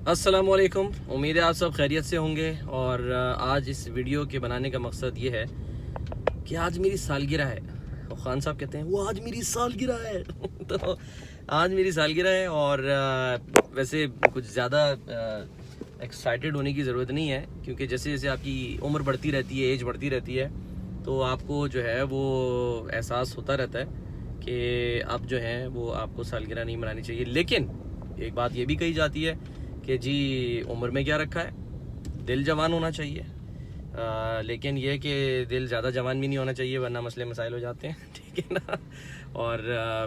अस्सलाम वालेकुम। उम्मीद है आप सब खैरियत से होंगे। और आज इस वीडियो के बनाने का मकसद ये है कि आज मेरी सालगिरह है। और ख़ान साहब कहते हैं वो आज मेरी सालगिरह है तो आज मेरी सालगिरह है। और वैसे कुछ ज़्यादा एक्साइटेड होने की ज़रूरत नहीं है, क्योंकि जैसे जैसे आपकी उम्र बढ़ती रहती है, एज बढ़ती रहती है, तो आपको जो है वो एहसास होता रहता है कि अब जो है वो आपको सालगिरह नहीं मनानी चाहिए। लेकिन एक बात ये भी कही जाती है कि जी उम्र में क्या रखा है, दिल जवान होना चाहिए। लेकिन ये कि दिल ज़्यादा जवान भी नहीं होना चाहिए, वरना मसले मसाइल हो जाते हैं ठीक है ना। और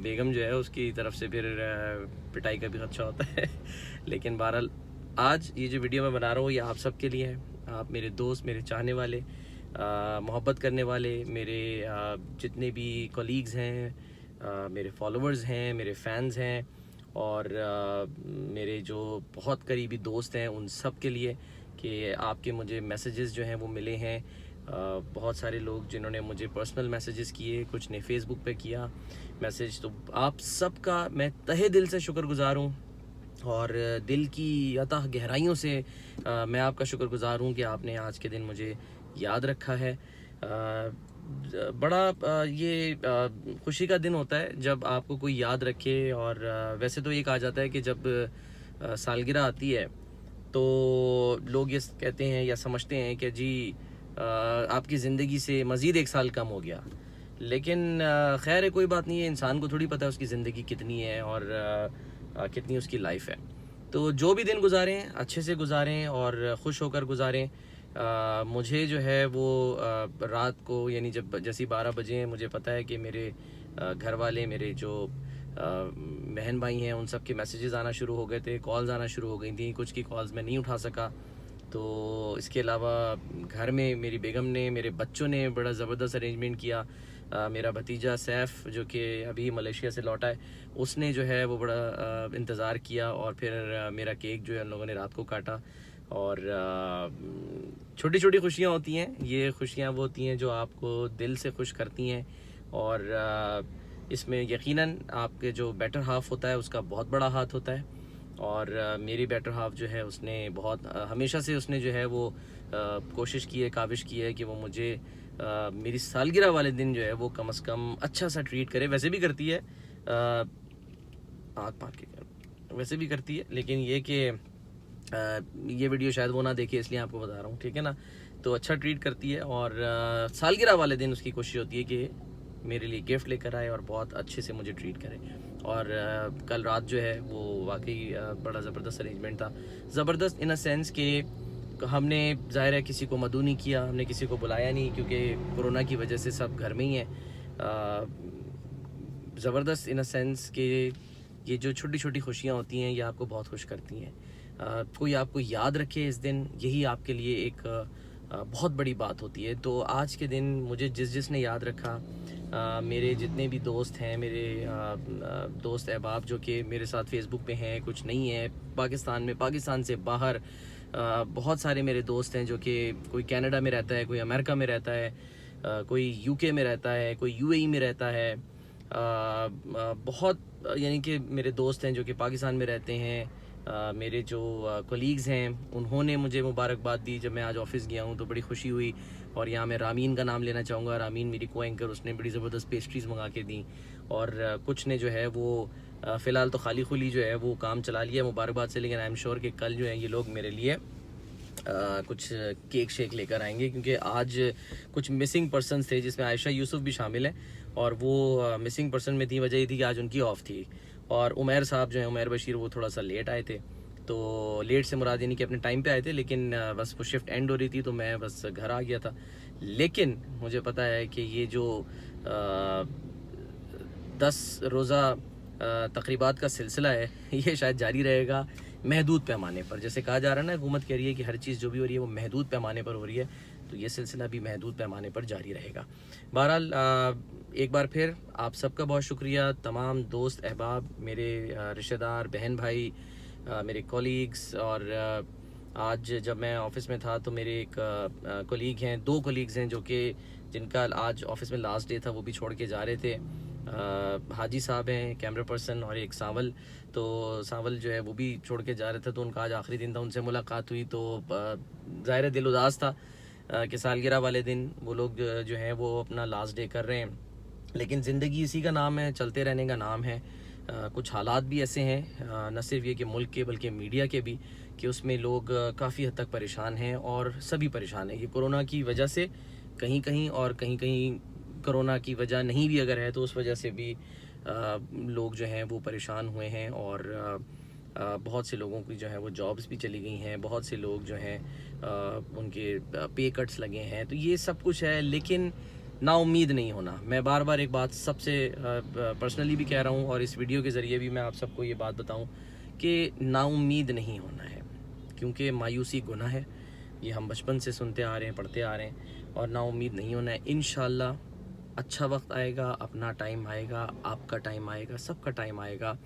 बेगम जो है उसकी तरफ से फिर पिटाई का भी खदशा होता है लेकिन बहरहाल आज ये जो वीडियो मैं बना रहा हूँ ये आप सब के लिए है। आप मेरे दोस्त, मेरे चाहने वाले, मोहब्बत करने वाले, मेरे जितने भी कलीग्स हैं, मेरे फॉलोअर्स हैं, मेरे फ़ैन्स हैं, और मेरे जो बहुत करीबी दोस्त हैं, उन सब के लिए कि आपके मुझे मैसेजेस जो हैं वो मिले हैं। बहुत सारे लोग जिन्होंने मुझे पर्सनल मैसेजेस किए, कुछ ने फेसबुक पे किया मैसेज, तो आप सब का मैं तहे दिल से शुक्रगुजार हूँ। और दिल की अतः गहराइयों से मैं आपका शुक्रगुजार हूँ कि आपने आज के दिन मुझे याद रखा है। बड़ा ये खुशी का दिन होता है जब आपको कोई याद रखे। और वैसे तो ये कहा जाता है कि जब सालगिरह आती है तो लोग ये कहते हैं या समझते हैं कि जी आपकी ज़िंदगी से मज़ीद एक साल कम हो गया। लेकिन खैर है, कोई बात नहीं है, इंसान को थोड़ी पता है उसकी ज़िंदगी कितनी है और कितनी उसकी लाइफ है। तो जो भी दिन गुजारें अच्छे से गुजारें और ख़ुश होकर गुजारें। मुझे जो है वो रात को यानी जब जैसे 12 बजे हैं, मुझे पता है कि मेरे घर वाले, मेरे जो बहन भाई हैं, उन सब के मैसेजेस आना शुरू हो गए थे, कॉल्स आना शुरू हो गई थी। कुछ की कॉल्स मैं नहीं उठा सका। तो इसके अलावा घर में मेरी बेगम ने, मेरे बच्चों ने बड़ा ज़बरदस्त अरेंजमेंट किया। मेरा भतीजा सैफ़ जो कि अभी मलेशिया से लौटा है, उसने जो है वो बड़ा इंतज़ार किया। और फिर मेरा केक जो है उन लोगों ने रात को काटा। और छोटी छोटी खुशियाँ होती हैं, ये खुशियाँ वो होती हैं जो आपको दिल से खुश करती हैं। और इसमें यकीनन आपके जो बेटर हाफ़ होता है उसका बहुत बड़ा हाथ होता है। और मेरी बेटर हाफ़ जो है उसने बहुत हमेशा से उसने जो है वो कोशिश की है, काविश की है कि वो मुझे मेरी सालगिरह वाले दिन जो है वो कम से कम अच्छा सा ट्रीट करे। वैसे भी करती है, आग पार के वैसे भी करती है, लेकिन ये कि ये वीडियो शायद वो ना देखे, इसलिए आपको बता रहा हूँ, ठीक है ना। तो अच्छा ट्रीट करती है। और सालगिरह वाले दिन उसकी कोशिश होती है कि मेरे लिए गिफ्ट लेकर आए और बहुत अच्छे से मुझे ट्रीट करे। और कल रात जो है वो वाकई बड़ा ज़बरदस्त अरेंजमेंट था। ज़बरदस्त इन अ सेंस कि हमने ज़ाहिर है किसी को मदऊ नहीं किया, हमने किसी को बुलाया नहीं, क्योंकि कोरोना की वजह से सब घर में ही हैं। ज़बरदस्त इन अ सेंस कि ये जो छोटी छोटी खुशियाँ होती हैं ये आपको बहुत खुश करती हैं। कोई आपको याद रखे इस दिन, यही आपके लिए एक बहुत बड़ी बात होती है। तो आज के दिन मुझे जिसने याद रखा, मेरे जितने भी दोस्त हैं, मेरे दोस्त अहबाब जो कि मेरे साथ फेसबुक पे हैं, कुछ नहीं है पाकिस्तान में, पाकिस्तान से बाहर बहुत सारे मेरे दोस्त हैं जो कि कोई कनाडा में रहता है, कोई अमेरिका में रहता है, कोई यूके में रहता है, कोई यूएई में रहता है। बहुत यानी कि मेरे दोस्त हैं जो कि पाकिस्तान में रहते हैं। मेरे जो कलीग्स हैं उन्होंने मुझे मुबारकबाद दी जब मैं आज ऑफ़िस गया हूँ, तो बड़ी खुशी हुई। और यहाँ मैं रामीन का नाम लेना चाहूँगा। रामीन मेरी को एंकर, उसने बड़ी ज़बरदस्त पेस्ट्रीज़ मंगा के दी। और कुछ ने जो है वो फ़िलहाल तो खाली खुली जो है वो काम चला लिया मुबारकबाद से, लेकिन आई एम श्योर कि कल जो है ये लोग मेरे लिए कुछ केक शेक लेकर आएंगे, क्योंकि आज कुछ मिसिंग पर्सनस थे जिसमें आयशा यूसुफ भी शामिल है। और वो मिसिंग पर्सन में थी, वजह ये थी कि आज उनकी ऑफ थी। और उमैर साहब जो हैं, उमैर बशीर, वो थोड़ा सा लेट आए थे। तो लेट से मुराद यानी कि अपने टाइम पे आए थे, लेकिन बस वो शिफ्ट एंड हो रही थी तो मैं बस घर आ गया था। लेकिन मुझे पता है कि ये जो 10 रोज़ा तकरीबात का सिलसिला है ये शायद जारी रहेगा महदूद पैमाने पर। जैसे कहा जा रहा है ना, हुकूमत कह रही है कि हर चीज़ जो भी हो रही है वो महदूद पैमाने पर हो रही है, तो ये सिलसिला भी महदूद पैमाने पर जारी रहेगा। बहरहाल एक बार फिर आप सबका बहुत शुक्रिया, तमाम दोस्त अहबाब, मेरे रिश्तेदार, बहन भाई, मेरे कॉलीग्स। और आज जब मैं ऑफ़िस में था तो मेरे एक कलीग हैं, 2 कलीग्स हैं जो कि जिनका आज ऑफ़िस में लास्ट डे था, वो भी छोड़ के जा रहे थे। हाजी साहब हैं कैमरा पर्सन, और एक सांवल। तो सांवल जो है वो भी छोड़ के जा रहे थे, तो उनका आज आखिरी दिन था, उनसे मुलाकात हुई तो ज़ाहिर दिल उदास था कि सालगिरह वाले दिन वो लोग जो हैं वो अपना लास्ट डे कर रहे हैं। लेकिन ज़िंदगी इसी का नाम है, चलते रहने का नाम है। कुछ हालात भी ऐसे हैं, न सिर्फ ये कि मुल्क के बल्कि मीडिया के भी, कि उसमें लोग काफ़ी हद तक परेशान हैं, और सभी परेशान हैं। ये कोरोना की वजह से कहीं कहीं, और कहीं कहीं कोरोना की वजह नहीं भी अगर है तो उस वजह से भी लोग जो हैं वो परेशान हुए हैं, और बहुत से लोगों की जो है वो जॉब्स भी चली गई हैं, बहुत से लोग जो हैं उनके पे कट्स लगे हैं। तो ये सब कुछ है, लेकिन नाउम्मीद नहीं होना। मैं बार बार एक बात सबसे पर्सनली भी कह रहा हूँ, और इस वीडियो के ज़रिए भी मैं आप सबको ये बात बताऊँ कि नाउम्मीद नहीं होना है, क्योंकि मायूसी गुनाह है। ये हम बचपन से सुनते आ रहे हैं, पढ़ते आ रहे हैं, और नाउम्मीद नहीं होना है। इंशाल्लाह अच्छा वक्त आएगा, अपना टाइम आएगा, आपका टाइम आएगा, सबका टाइम आएगा।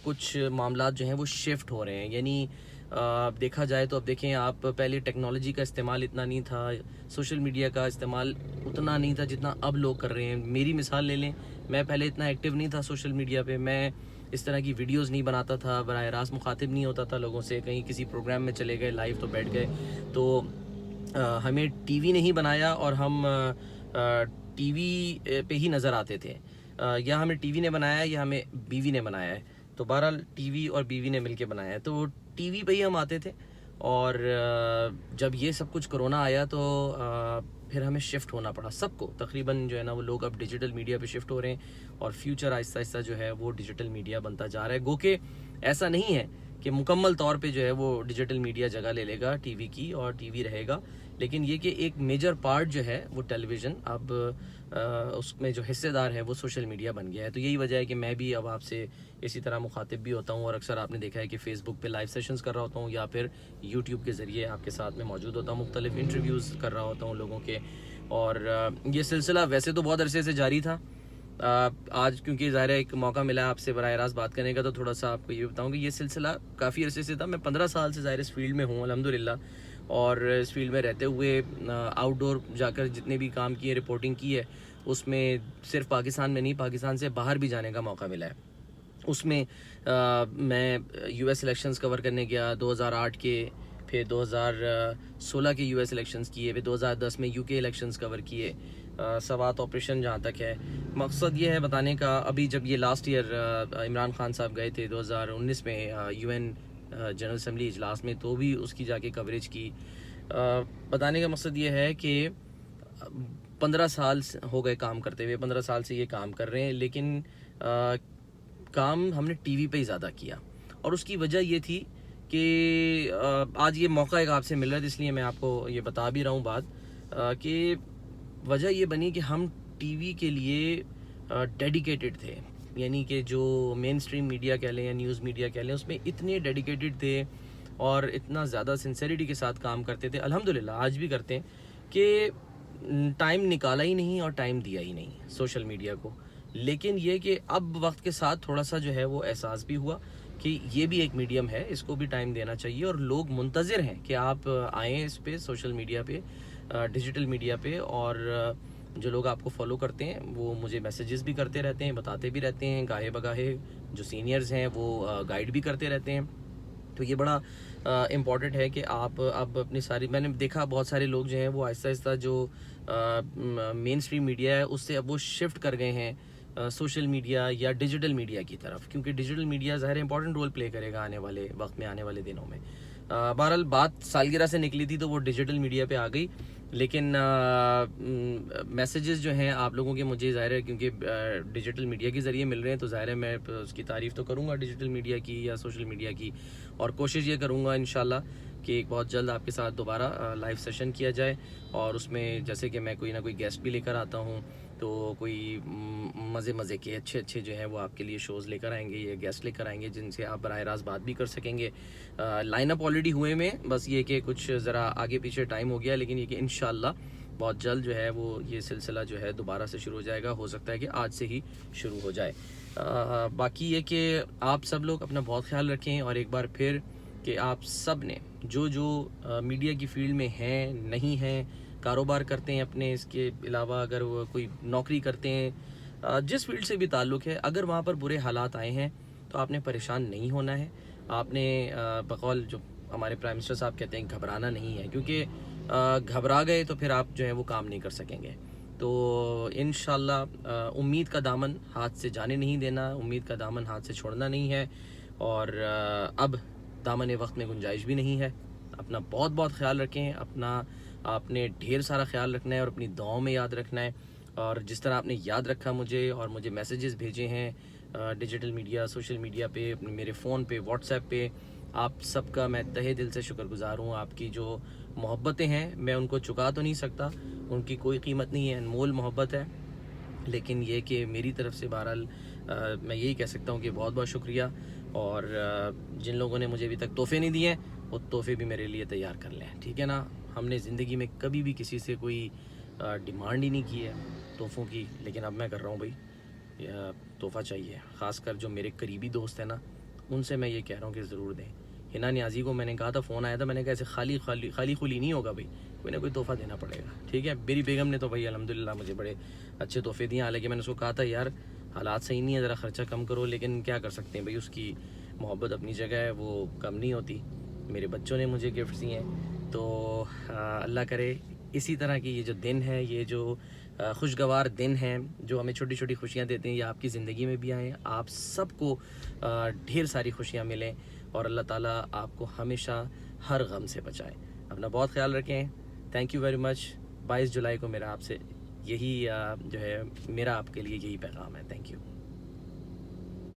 कुछ मामलात जो हैं वो शिफ्ट हो रहे हैं, यानी देखा जाए तो अब देखें आप, पहले टेक्नोलॉजी का इस्तेमाल इतना नहीं था, सोशल मीडिया का इस्तेमाल उतना नहीं था जितना अब लोग कर रहे हैं। मेरी मिसाल ले लें, मैं पहले इतना एक्टिव नहीं था सोशल मीडिया पे, मैं इस तरह की वीडियोस नहीं बनाता था, बराह रास्त मुखातिब नहीं होता था लोगों से। कहीं किसी प्रोग्राम में चले गए लाइव तो बैठ गए, तो हमें टीवी नहीं बनाया, और हम टीवी पे ही नज़र आते थे। या हमें टीवी ने बनाया या हमें बीवी ने बनाया है, तो बहरहाल टीवी और बीवी ने मिलके बनाया है, तो टीवी पे ही हम आते थे। और जब ये सब कुछ कोरोना आया तो फिर हमें शिफ्ट होना पड़ा, सबको तकरीबन जो है ना वो लोग अब डिजिटल मीडिया पे शिफ्ट हो रहे हैं, और फ्यूचर आहिस्ता आहिस्ता जो है वो डिजिटल मीडिया बनता जा रहा है। गो के ऐसा नहीं है कि मुकम्मल तौर पे जो है वो डिजिटल मीडिया जगह ले लेगा टीवी की, और टीवी रहेगा, लेकिन ये कि एक मेजर पार्ट जो है वो टेलीविज़न अब उसमें जो हिस्सेदार है वो सोशल मीडिया बन गया है। तो यही वजह है कि मैं भी अब आपसे इसी तरह मुखातिब भी होता हूँ, और अक्सर आपने देखा है कि फ़ेसबुक पे लाइव सेशंस कर रहा होता हूँ, या फिर यूट्यूब के ज़रिए आपके साथ में मौजूद होता हूँ, मुख्तलिफ इंटरव्यूज़ कर रहा होता हूँ लोगों के। और ये सिलसिला वैसे तो बहुत अरसे से जारी था। आज क्योंकि ज़ाहिर है एक मौका मिला आपसे बराह रास्त बात करने का, तो थोड़ा सा आपको ये बताऊँ कि ये सिलसिला काफ़ी अरसे से था। मैं 15 साल से ज़ाहिर इस फील्ड में हूँ अल्हम्दुलिल्लाह, और इस फील्ड में रहते हुए आउटडोर जाकर जितने भी काम किए, रिपोर्टिंग की है, उसमें सिर्फ पाकिस्तान में नहीं, पाकिस्तान से बाहर भी जाने का मौका मिला है। उसमें मैं यूएस इलेक्शंस कवर करने गया 2008 के, फिर 2016 के यूएस इलेक्शंस किए, फिर 2010 में यूके इलेक्शंस कवर किए। सवात ऑपरेशन जहाँ तक है, मकसद ये है बताने का, अभी जब ये लास्ट ईयर इमरान खान साहब गए थे 2019 में यूएन जनरल असम्बली इजलास में, तो भी उसकी जाके कवरेज की। बताने का मकसद ये है कि 15 साल हो गए काम करते हुए, 15 साल से ये काम कर रहे हैं, लेकिन काम हमने टीवी पे ही ज़्यादा किया, और उसकी वजह ये थी कि आज ये मौका एक आपसे मिल रहा है, इसलिए मैं आपको ये बता भी रहा हूँ बात, कि वजह ये बनी कि हम टीवी के लिए डेडिकेटेड थे, यानी कि जो मेन स्ट्रीम मीडिया कह लें या न्यूज़ मीडिया कह लें, उसमें इतने डेडिकेटेड थे और इतना ज़्यादा सिंसेरिटी के साथ काम करते थे, अल्हम्दुलिल्लाह आज भी करते हैं, कि टाइम निकाला ही नहीं और टाइम दिया ही नहीं सोशल मीडिया को। लेकिन ये कि अब वक्त के साथ थोड़ा सा जो है वो एहसास भी हुआ कि ये भी एक मीडियम है, इसको भी टाइम देना चाहिए, और लोग मुंतज़िर हैं कि आप आएँ इस पे, सोशल मीडिया पे, डिजिटल मीडिया पे। और जो लोग आपको फॉलो करते हैं वो मुझे मैसेजेस भी करते रहते हैं, बताते भी रहते हैं, गाहे बगाहे जो सीनियर्स हैं वो गाइड भी करते रहते हैं। तो ये बड़ा इम्पॉर्टेंट है कि आप अब अपनी सारी, मैंने देखा बहुत सारे लोग जो हैं वो आहिस्ता आहिस्ता जो मेन स्ट्रीम मीडिया है उससे अब वो शिफ्ट कर गए हैं सोशल मीडिया या डिजिटल मीडिया की तरफ, क्योंकि डिजिटल मीडिया ज़ाहिर इंपॉर्टेंट रोल प्ले करेगा आने वाले वक्त में, आने वाले दिनों में। बहरहाल बात सालगिरह से निकली थी तो वो डिजिटल मीडिया पे आ गई, लेकिन मैसेजेस जो हैं आप लोगों के मुझे ज़ाहिर है क्योंकि डिजिटल मीडिया के ज़रिए मिल रहे हैं, तो ज़ाहिर है मैं उसकी तारीफ़ तो करूँगा डिजिटल मीडिया की या सोशल मीडिया की, और कोशिश ये करूँगा इंशाल्लाह कि एक बहुत जल्द आपके साथ दोबारा लाइव सेशन किया जाए, और उसमें जैसे कि मैं कोई ना कोई गेस्ट भी लेकर आता हूँ, तो कोई मज़े के अच्छे जो हैं वो आपके लिए शोज़ लेकर आएंगे या गेस्ट लेकर आएंगे जिनसे आप बराह रास्त बात भी कर सकेंगे। लाइनअप ऑलरेडी हुए में, बस ये कि कुछ ज़रा आगे पीछे टाइम हो गया, लेकिन ये कि इंशाल्लाह बहुत जल्द जो है वो ये सिलसिला जो है दोबारा से शुरू हो जाएगा, हो सकता है कि आज से ही शुरू हो जाए। बाकी ये कि आप सब लोग अपना बहुत ख्याल रखें, और एक बार फिर कि आप सब ने जो मीडिया की फील्ड में हैं, नहीं हैं, कारोबार करते हैं अपने, इसके अलावा अगर वो कोई नौकरी करते हैं, जिस फील्ड से भी ताल्लुक़ है, अगर वहाँ पर बुरे हालात आए हैं तो आपने परेशान नहीं होना है। आपने बकौल जो हमारे प्राइम मिनिस्टर साहब कहते हैं, घबराना नहीं है, क्योंकि घबरा गए तो फिर आप जो है वो काम नहीं कर सकेंगे। तो इंशाल्लाह उम्मीद का दामन हाथ से जाने नहीं देना, उम्मीद का दामन हाथ से छोड़ना नहीं है। और अब दामन वक्त में गुंजाइश भी नहीं है। अपना बहुत बहुत ख्याल रखें, अपना आपने ढेर सारा ख्याल रखना है और अपनी दुआओं में याद रखना है। और जिस तरह आपने याद रखा मुझे और मुझे मैसेजेस भेजे हैं डिजिटल मीडिया, सोशल मीडिया पे, मेरे फ़ोन पे, व्हाट्सएप पे, आप सबका मैं तहे दिल से शुक्रगुजार हूँ। आपकी जो मोहब्बतें हैं मैं उनको चुका तो नहीं सकता, उनकी कोई कीमत नहीं है, अनमोल मोहब्बत है। लेकिन ये कि मेरी तरफ से बहरहाल मैं यही कह सकता हूँ कि बहुत बहुत शुक्रिया। और जिन लोगों ने मुझे अभी तक तोहफ़े नहीं दिए वो तोहफ़े भी मेरे लिए तैयार कर लें, ठीक है ना। हमने ज़िंदगी में कभी भी किसी से कोई डिमांड ही नहीं की है तोहफ़ों की, लेकिन अब मैं कर रहा हूँ भाई, तोहफ़ा चाहिए। ख़ासकर जो मेरे करीबी दोस्त हैं ना, उनसे मैं ये कह रहा हूँ कि ज़रूर दें। हिना नियाज़ी को मैंने कहा था, फ़ोन आया था, मैंने कहा ऐसे खाली खुली नहीं होगा भाई, कोई ना कोई तोहफ़ा देना पड़ेगा, ठीक है। मेरी बेगम ने तो भाई अल्हम्दुलिल्लाह मुझे बड़े अच्छे तोहफ़े दिए। हालांकि मैंने उसको कहा था यार हालात सही नहीं है, ज़रा ख़र्चा कम करो, लेकिन क्या कर सकते हैं भाई, उसकी मोहब्बत अपनी जगह है, वो कम नहीं होती। मेरे बच्चों ने मुझे गिफ्ट दिए हैं। तो अल्लाह करे इसी तरह की ये जो दिन है, ये जो खुशगवार दिन हैं जो हमें छोटी छोटी खुशियाँ देते हैं, ये आपकी ज़िंदगी में भी आएँ, आप सबको ढेर सारी खुशियाँ मिलें और अल्लाह ताला आपको हमेशा हर गम से बचाए। अपना बहुत ख्याल रखें। Thank you very much. 22 जुलाई को मेरा आपसे यही जो है मेरा आपके लिए यही पैगाम है। Thank you.